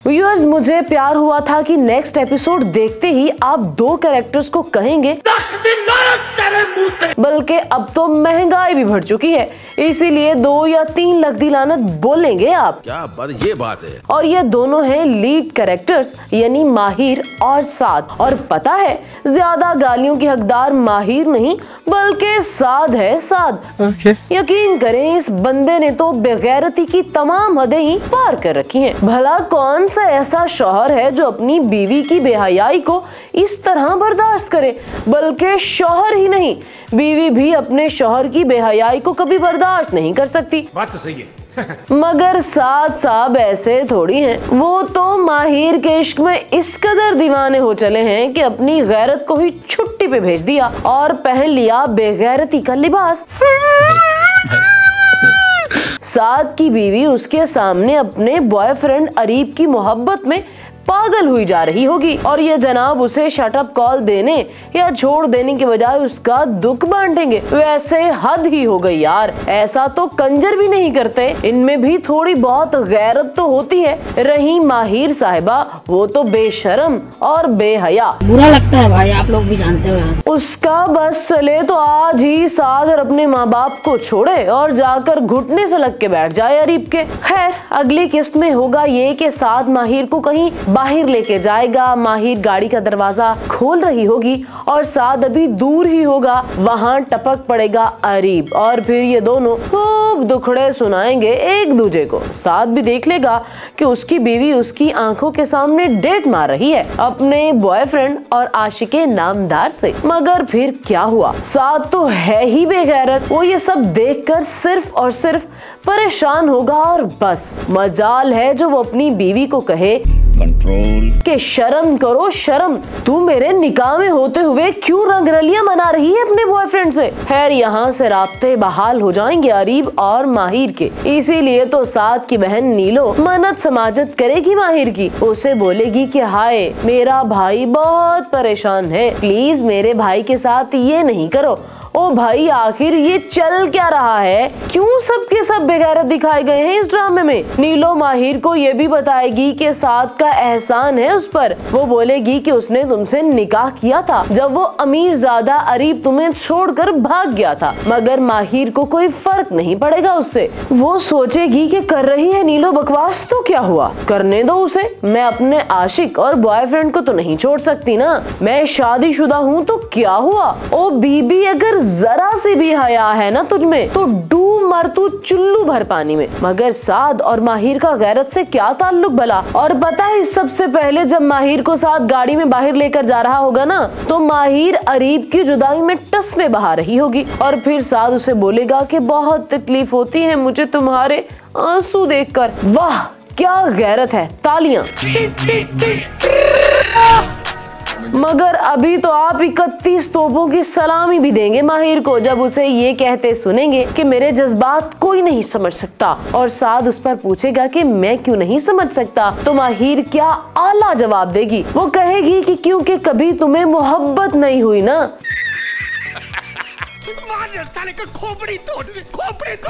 Viewers, मुझे प्यार हुआ था कि नेक्स्ट एपिसोड देखते ही आप दो कैरेक्टर्स को कहेंगे, बल्कि अब तो महंगाई भी बढ़ चुकी है, इसीलिए 2 या 3 लाख दी लानत बोलेंगे आप। क्या बात, ये बात है। और ये दोनों हैं लीड कैरेक्टर्स, यानी माहिर और साद। और पता है, ज्यादा गालियों की हकदार माहिर नहीं बल्कि साद है, साद। यकीन करें, इस बंदे ने तो बेगैरती की तमाम हदें ही पार कर रखी हैं। भला कौन सा ऐसा शौहर है जो अपनी बीवी की बेहयाई को इस तरह बर्दाश्त करे? बल्कि शौहर ही नहीं, बीवी भी अपने शौहर की बेहयाई को कभी बर्दाश्त नहीं कर सकती। बात तो सही है। मगर साद साहब ऐसे थोड़ी हैं। वो तो माहिर के इश्क में इस कदर दीवाने हो चले हैं कि अपनी गैरत को ही छुट्टी पे भेज दिया और पहन लिया बेगैरती का लिबास। साद की बीवी उसके सामने अपने बॉयफ्रेंड अरीब की मोहब्बत में पागल हुई जा रही होगी और ये जनाब उसे शटअप कॉल देने या छोड़ देने के बजाय उसका दुख बांटेंगे। वैसे हद ही हो गई यार, ऐसा तो कंजर भी नहीं करते, इनमें भी थोड़ी बहुत गैरत तो होती है। रही माहिर साहिबा, वो तो बेशरम और बेहया। बुरा लगता है भाई, आप लोग भी जानते हो। उसका बस चले तो आज ही साद और अपने माँ बाप को छोड़े और जाकर घुटने से लग के बैठ जाए अरीब के। खैर, अगली किस्त में होगा ये कि साद माहिर को कहीं बाहर लेके जाएगा, माहिर गाड़ी का दरवाजा खोल रही होगी और साद अभी दूर ही होगा, वहाँ टपक पड़ेगा अरीब और फिर ये दोनों खूब दुखड़े सुनाएंगे एक दूजे को। साद भी देख लेगा कि उसकी बीवी उसकी आंखों के सामने डेट मार रही है अपने बॉयफ्रेंड और आशिके नामदार से। मगर फिर क्या हुआ, साद तो है ही बेगैरत, वो ये सब देखकर सिर्फ और सिर्फ परेशान होगा और बस मजाल है जो वो अपनी बीवी को कहे कंट्रोल के शर्म करो शर्म, तू मेरे निकाह में होते हुए क्यों रंगरलियां मना रही है अपने बॉयफ्रेंड से। खैर, यहाँ से राब्ते बहाल हो जाएंगे अरीब और माहिर के। इसीलिए तो साद की बहन नीलो मन्नत समाजत करेगी माहिर की, उसे बोलेगी कि हाय मेरा भाई बहुत परेशान है, प्लीज मेरे भाई के साथ ये नहीं करो। ओ भाई, आखिर ये चल क्या रहा है? क्यों सबके सब बेगैरत दिखाए गए हैं इस ड्रामे में? नीलो माहिर को ये भी बताएगी कि साद का एहसान है उस पर। वो बोलेगी कि उसने तुमसे निकाह किया था जब वो अमीर ज़ादा अरीब तुम्हें छोड़कर भाग गया था, मगर माहिर को कोई फर्क नहीं पड़ेगा उससे। वो सोचेगी कि कर रही है नीलो बकवास तो क्या हुआ, करने दो उसे, मैं अपने आशिक और बॉयफ्रेंड को तो नहीं छोड़ सकती ना, मैं शादीशुदा हूँ तो क्या हुआ। ओ बीबी, अगर जरा सी भी हया है ना तुझमें तो डूब मर तू चुल्लू भर पानी में। मगर साद और माहिर का गैरत से क्या ताल्लुक भला? और पता है, सबसे पहले जब माहिर को साद गाड़ी में बाहर लेकर जा रहा होगा ना, तो माहिर अरीब की जुदाई में टस्वे बहा रही होगी और फिर साद उसे बोलेगा कि बहुत तकलीफ होती है मुझे तुम्हारे आंसू देखकर। वाह क्या गैरत है, तालियां। मगर अभी तो आप 31 तोपों की सलामी भी देंगे माहिर को जब उसे ये कहते सुनेंगे कि मेरे जज्बात कोई नहीं समझ सकता। और साद उस पर पूछेगा कि मैं क्यों नहीं समझ सकता, तो माहिर क्या आला जवाब देगी। वो कहेगी कि क्योंकि कभी तुम्हें मोहब्बत नहीं हुई ना। साले का खोपड़ी तोड़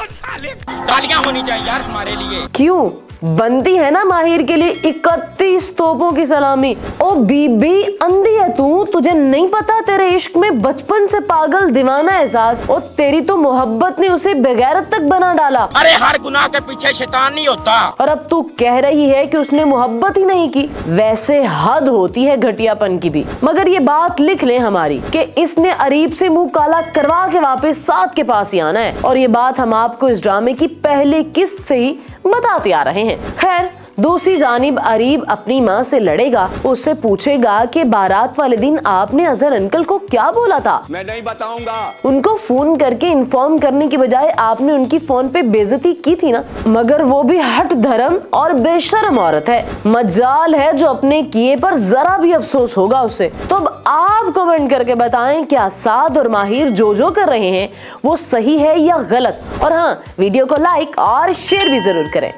साले। तालियां होनी चाहिए यार हमारे लिए। क्यों बनती है ना माहिर के लिए 31 तोपों की सलामी। ओ बीबी, अंधी है तू, तुझे नहीं पता तेरे इश्क में बचपन से पागल दीवाना है साथ, और तेरी तो मोहब्बत ने उसे बेगैरत तक बना डाला। अरे हर गुनाह के पीछे शैतान नहीं होता। और अब तू कह रही है कि उसने मोहब्बत ही नहीं की। वैसे हद होती है घटियापन की भी। मगर ये बात लिख ले हमारी कि इसने अरीब से मुंह काला करवा के वापस साद के पास ही आना है, और ये बात हम आपको इस ड्रामे की पहली किस्त से ही बताते आ रहे हैं। खैर, दूसरी जानिब अरीब अपनी माँ से लड़ेगा, उससे पूछेगा कि बारात वाले दिन आपने अजहर अंकल को क्या बोला था। मैं नहीं बताऊंगा। उनको फोन करके इन्फॉर्म करने की बजाय आपने उनकी फोन पे बेइज्जती की थी ना। मगर वो भी हट धर्म और बेशर्म औरत है, मजाल है जो अपने किए पर जरा भी अफसोस होगा उसे। तो अब आप कमेंट करके बताएं, क्या साद और माहिर जो कर रहे हैं वो सही है या गलत। और हाँ, वीडियो को लाइक और शेयर भी जरूर करें।